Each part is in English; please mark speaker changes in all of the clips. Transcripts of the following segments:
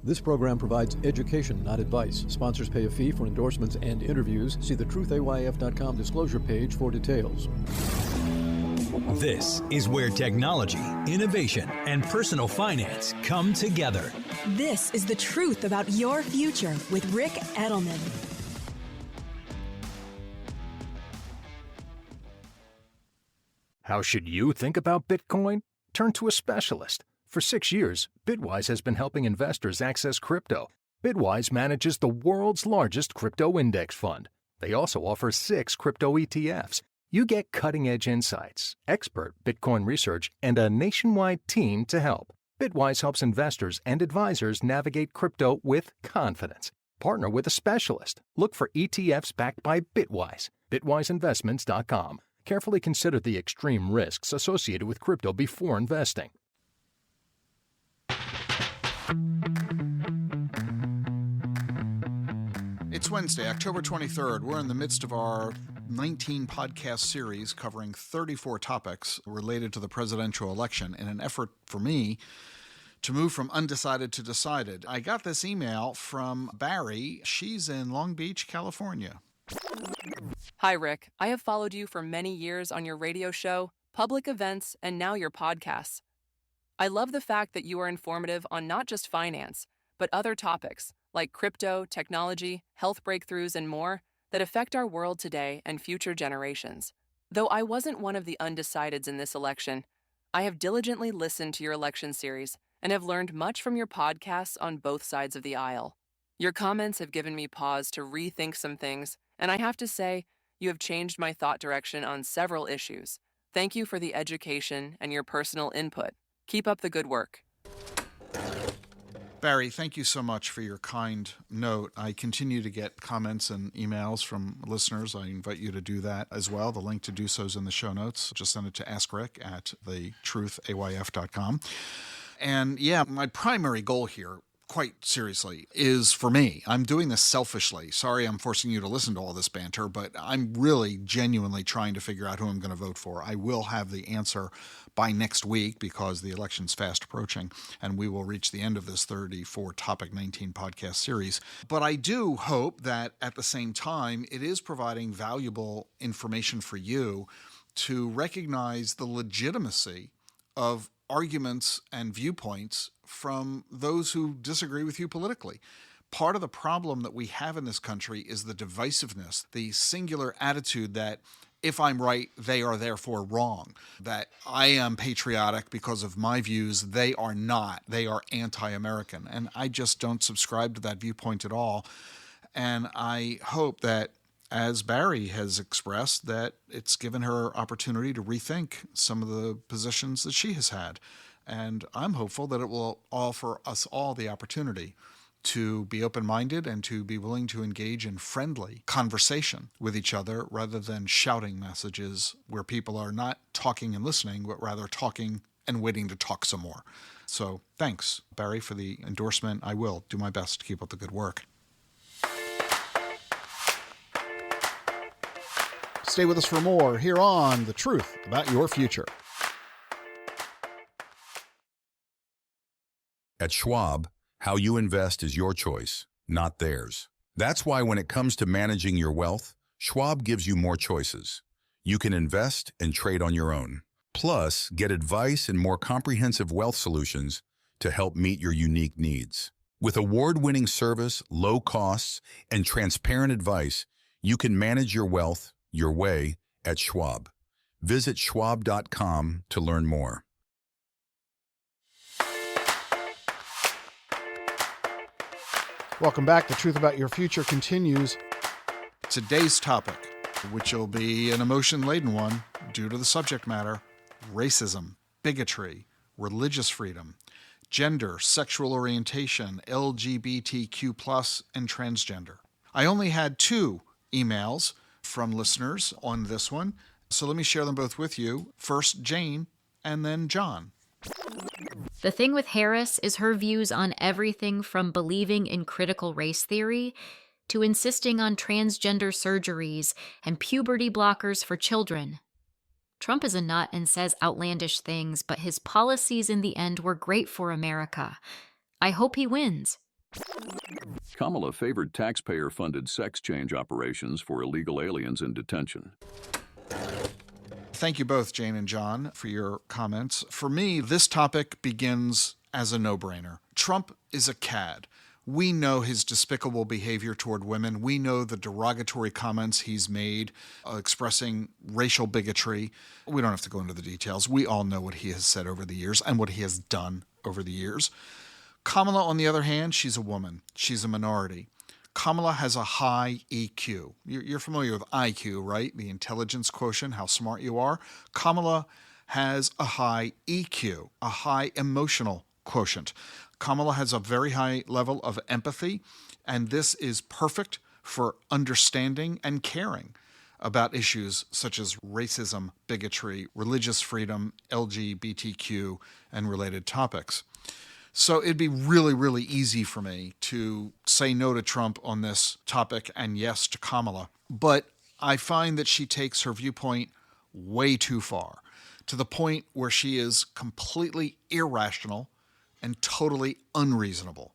Speaker 1: This program provides education, not advice. Sponsors pay a fee for endorsements and interviews. See the truthayf.com disclosure page for details.
Speaker 2: This is where technology, innovation, and personal finance come together.
Speaker 3: This is the truth about your future with Rick Edelman.
Speaker 4: How should you think about Bitcoin? Turn to a specialist. For 6 years, Bitwise has been helping investors access crypto. Bitwise manages the world's largest crypto index fund. They also offer 6 crypto ETFs. You get cutting-edge insights, expert Bitcoin research, and a nationwide team to help. Bitwise helps investors and advisors navigate crypto with confidence. Partner with a specialist. Look for ETFs backed by Bitwise. BitwiseInvestments.com. Carefully consider the extreme risks associated with crypto before investing.
Speaker 5: It's Wednesday, October 23rd. We're in the midst of our 19 podcast series covering 34 topics related to the presidential election in an effort for me to move from undecided to decided. I got this email from Barry. She's in Long Beach, California.
Speaker 6: Hi, Rick. I have followed you for many years on your radio show, public events, and now your podcasts. I love the fact that you are informative on not just finance, but other topics like crypto, technology, health breakthroughs, and more that affect our world today and future generations. Though I wasn't one of the undecideds in this election, I have diligently listened to your election series and have learned much from your podcasts on both sides of the aisle. Your comments have given me pause to rethink some things, and I have to say, you have changed my thought direction on several issues. Thank you for the education and your personal input. Keep up the good work.
Speaker 5: Barry, thank you so much for your kind note. I continue to get comments and emails from listeners. I invite you to do that as well. The link to do so is in the show notes. Just send it to askrick@thetruthayf.com. And yeah, my primary goal here, quite seriously, is for me. I'm doing this selfishly. Sorry I'm forcing you to listen to all this banter, but I'm really genuinely trying to figure out who I'm going to vote for. I will have the answer by next week because the election's fast approaching, and we will reach the end of this 34 topic 19 podcast series. But I do hope that at the same time, it is providing valuable information for you to recognize the legitimacy of arguments and viewpoints from those who disagree with you politically. Part of the problem that we have in this country is the divisiveness, the singular attitude that if I'm right, they are therefore wrong, that I am patriotic because of my views, they are not, they are anti-American. And I just don't subscribe to that viewpoint at all. And I hope that, as Barry has expressed, that it's given her opportunity to rethink some of the positions that she has had. And I'm hopeful that it will offer us all the opportunity to be open-minded and to be willing to engage in friendly conversation with each other rather than shouting messages where people are not talking and listening, but rather talking and waiting to talk some more. So thanks, Barry, for the endorsement. I will do my best to keep up the good work. Stay with us for more here on The Truth About Your Future.
Speaker 7: At Schwab, how you invest is your choice, not theirs. That's why when it comes to managing your wealth, Schwab gives you more choices. You can invest and trade on your own. Plus, get advice and more comprehensive wealth solutions to help meet your unique needs. With award-winning service, low costs, and transparent advice, you can manage your wealth your way at Schwab. Visit schwab.com to learn more.
Speaker 5: Welcome back. The Truth About Your Future continues. Today's topic, which will be an emotion-laden one due to the subject matter, racism, bigotry, religious freedom, gender, sexual orientation, LGBTQ+, and transgender. I only had 2 emails from listeners on this one, so let me share them both with you. First, Jane, and then John.
Speaker 8: The thing with Harris is her views on everything from believing in critical race theory to insisting on transgender surgeries and puberty blockers for children. Trump is a nut and says outlandish things, but his policies in the end were great for America. I hope he wins.
Speaker 9: Kamala favored taxpayer-funded sex change operations for illegal aliens in detention.
Speaker 5: Thank you both, Jane and John, for your comments. For me, this topic begins as a no-brainer. Trump is a cad. We know his despicable behavior toward women. We know the derogatory comments he's made expressing racial bigotry. We don't have to go into the details. We all know what he has said over the years and what he has done over the years. Kamala, on the other hand, she's a woman. She's a minority. Kamala has a high EQ. You're familiar with IQ, right? The intelligence quotient, how smart you are. Kamala has a high EQ, a high emotional quotient. Kamala has a very high level of empathy, and this is perfect for understanding and caring about issues such as racism, bigotry, religious freedom, LGBTQ, and related topics. So it'd be really, really easy for me to say no to Trump on this topic and yes to Kamala. But I find that she takes her viewpoint way too far, to the point where she is completely irrational and totally unreasonable.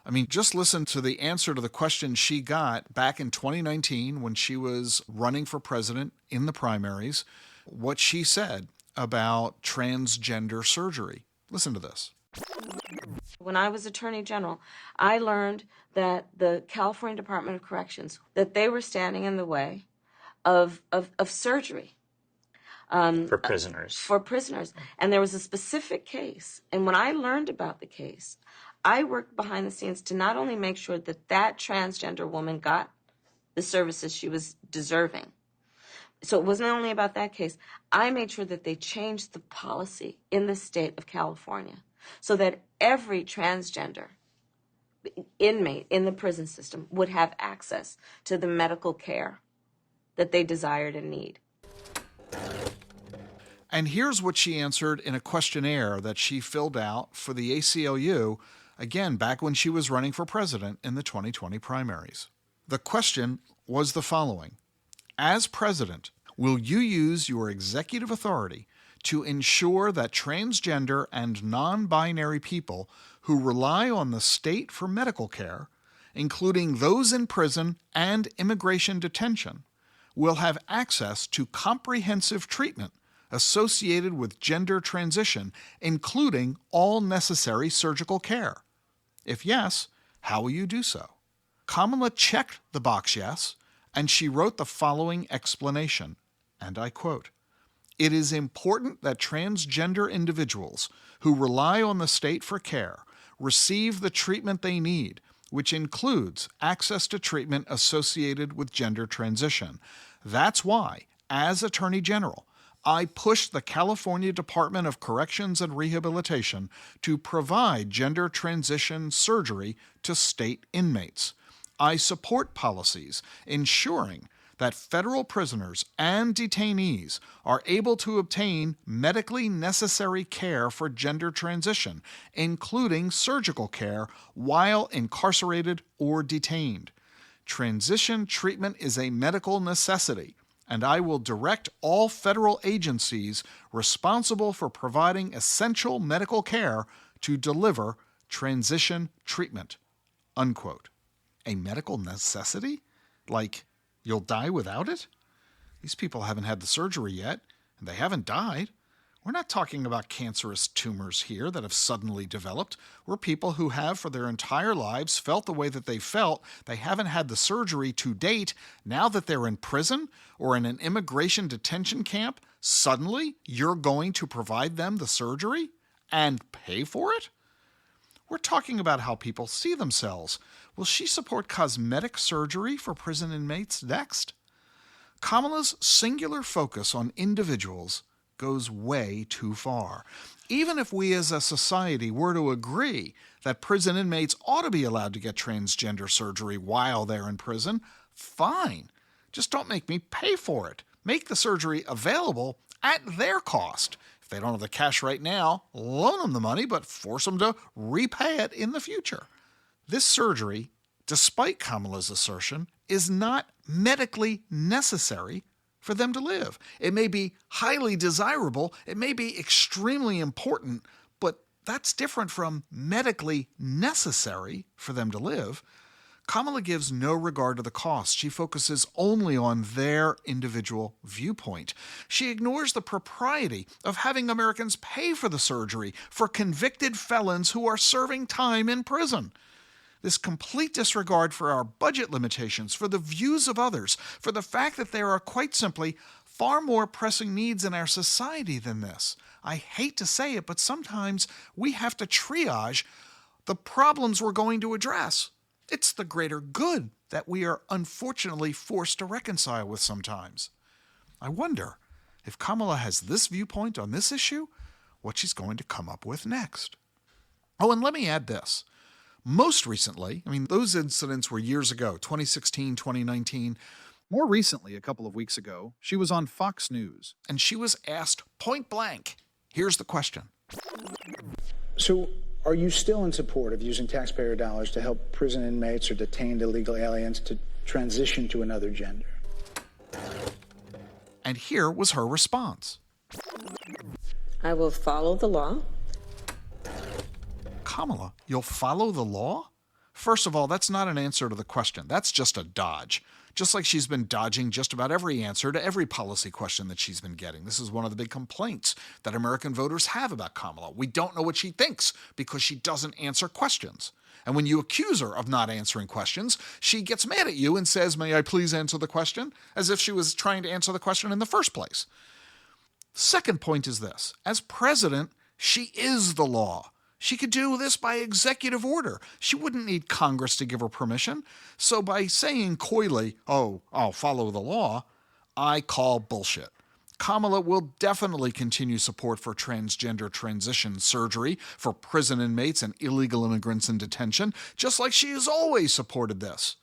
Speaker 5: I mean, just listen to the answer to the question she got back in 2019 when she was running for president in the primaries, what she said about transgender surgery. Listen to this.
Speaker 10: When I was Attorney General, I learned that the California Department of Corrections, that they were standing in the way of surgery.
Speaker 11: For prisoners.
Speaker 10: For prisoners. And there was a specific case. And when I learned about the case, I worked behind the scenes to not only make sure that that transgender woman got the services she was deserving. So it wasn't only about that case. I made sure that they changed the policy in the state of California so that every transgender inmate in the prison system would have access to the medical care that they desired and need.
Speaker 5: And here's what she answered in a questionnaire that she filled out for the ACLU, again, back when she was running for president in the 2020 primaries. The question was the following: as president, will you use your executive authority to ensure that transgender and non-binary people who rely on the state for medical care, including those in prison and immigration detention, will have access to comprehensive treatment associated with gender transition, including all necessary surgical care? If yes, how will you do so? Kamala checked the box yes, and she wrote the following explanation, and I quote, "It is important that transgender individuals who rely on the state for care receive the treatment they need, which includes access to treatment associated with gender transition. That's why, as Attorney General, I pushed the California Department of Corrections and Rehabilitation to provide gender transition surgery to state inmates. I support policies ensuring that federal prisoners and detainees are able to obtain medically necessary care for gender transition, including surgical care while incarcerated or detained. Transition treatment is a medical necessity, and I will direct all federal agencies responsible for providing essential medical care to deliver transition treatment." Unquote. A medical necessity? Like, you'll die without it? These people haven't had the surgery yet, and they haven't died. We're not talking about cancerous tumors here that have suddenly developed. We're people who have, for their entire lives, felt the way that they felt. They haven't had the surgery to date. Now that they're in prison or in an immigration detention camp, suddenly you're going to provide them the surgery and pay for it? We're talking about how people see themselves. Will she support cosmetic surgery for prison inmates next? Kamala's singular focus on individuals goes way too far. Even if we as a society were to agree that prison inmates ought to be allowed to get transgender surgery while they're in prison, fine. Just don't make me pay for it. Make the surgery available at their cost. If they don't have the cash right now, loan them the money, but force them to repay it in the future. This surgery, despite Kamala's assertion, is not medically necessary for them to live. It may be highly desirable, it may be extremely important, but that's different from medically necessary for them to live. Kamala gives no regard to the cost. She focuses only on their individual viewpoint. She ignores the propriety of having Americans pay for the surgery for convicted felons who are serving time in prison. This complete disregard for our budget limitations, for the views of others, for the fact that there are quite simply far more pressing needs in our society than this. I hate to say it, but sometimes we have to triage the problems we're going to address. It's the greater good that we are unfortunately forced to reconcile with sometimes. I wonder if Kamala has this viewpoint on this issue, what she's going to come up with next. Oh, and let me add this. Most recently, those incidents were years ago, 2016, 2019. More recently, a couple of weeks ago, she was on Fox News, and she was asked point blank. Here's the question.
Speaker 12: So, are you still in support of using taxpayer dollars to help prison inmates or detained illegal aliens to transition to another gender?
Speaker 5: And here was her response.
Speaker 10: I will follow the law.
Speaker 5: Kamala, you'll follow the law? First of all, that's not an answer to the question. That's just a dodge. Just like she's been dodging just about every answer to every policy question that she's been getting. This is one of the big complaints that American voters have about Kamala. We don't know what she thinks because she doesn't answer questions. And when you accuse her of not answering questions, she gets mad at you and says, "May I please answer the question?" as if she was trying to answer the question in the first place. Second point is this. As president, she is the law. She could do this by executive order. She wouldn't need Congress to give her permission. So by saying coyly, "Oh, I'll follow the law," I call bullshit. Kamala will definitely continue support for transgender transition surgery for prison inmates and illegal immigrants in detention, just like she has always supported this.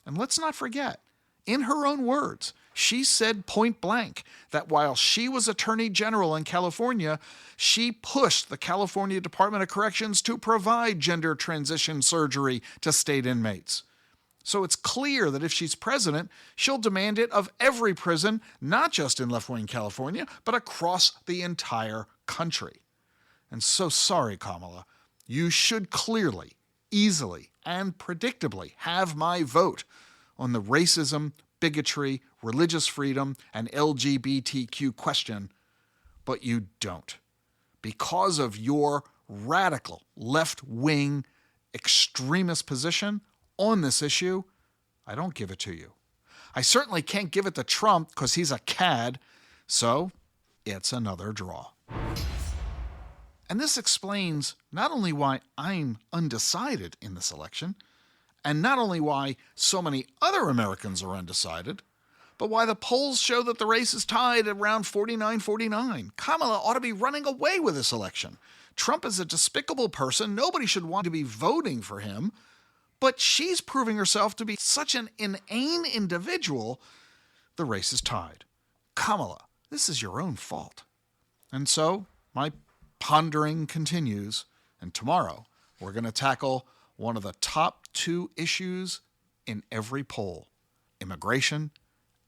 Speaker 5: And let's not forget, in her own words, she said point blank that while she was Attorney General in California, she pushed the California Department of Corrections to provide gender transition surgery to state inmates. So it's clear that if she's president, she'll demand it of every prison, not just in left-wing California, but across the entire country. And so sorry, Kamala, you should clearly, easily, and predictably have my vote on the racism, bigotry, religious freedom, and LGBTQ question, but you don't. Because of your radical left-wing extremist position on this issue, I don't give it to you. I certainly can't give it to Trump because he's a cad, so it's another draw. And this explains not only why I'm undecided in this election, and not only why so many other Americans are undecided, but why the polls show that the race is tied at around 49-49. Kamala ought to be running away with this election. Trump is a despicable person. Nobody should want to be voting for him. But she's proving herself to be such an inane individual, the race is tied. Kamala, this is your own fault. And so, my pondering continues, and tomorrow we're going to tackle one of the top 2 issues in every poll: immigration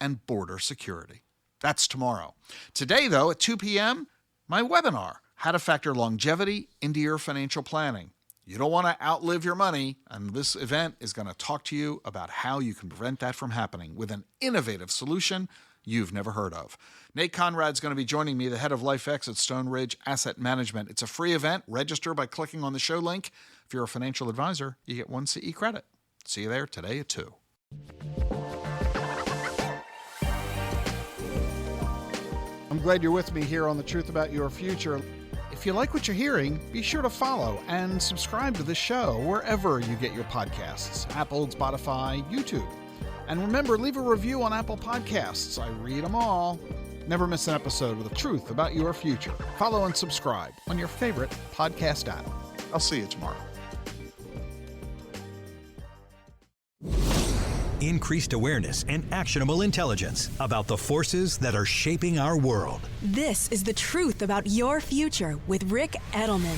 Speaker 5: and border security. That's tomorrow. Today, though, at 2 p.m., my webinar, How to Factor Longevity into Your Financial Planning. You don't want to outlive your money, and this event is going to talk to you about how you can prevent that from happening with an innovative solution you've never heard of. Nate Conrad's going to be joining me, the head of LifeX at Stone Ridge Asset Management. It's a free event. Register by clicking on the show link. If you're a financial advisor, you get 1 CE credit. See you there today at 2. I'm glad you're with me here on The Truth About Your Future. If you like what you're hearing, be sure to follow and subscribe to the show wherever you get your podcasts: Apple, Spotify, YouTube. And remember, leave a review on Apple Podcasts. I read them all. Never miss an episode of The Truth About Your Future. Follow and subscribe on your favorite podcast app. I'll see you tomorrow.
Speaker 2: Increased awareness and actionable intelligence about the forces that are shaping our world.
Speaker 3: This is The Truth About Your Future with Rick Edelman.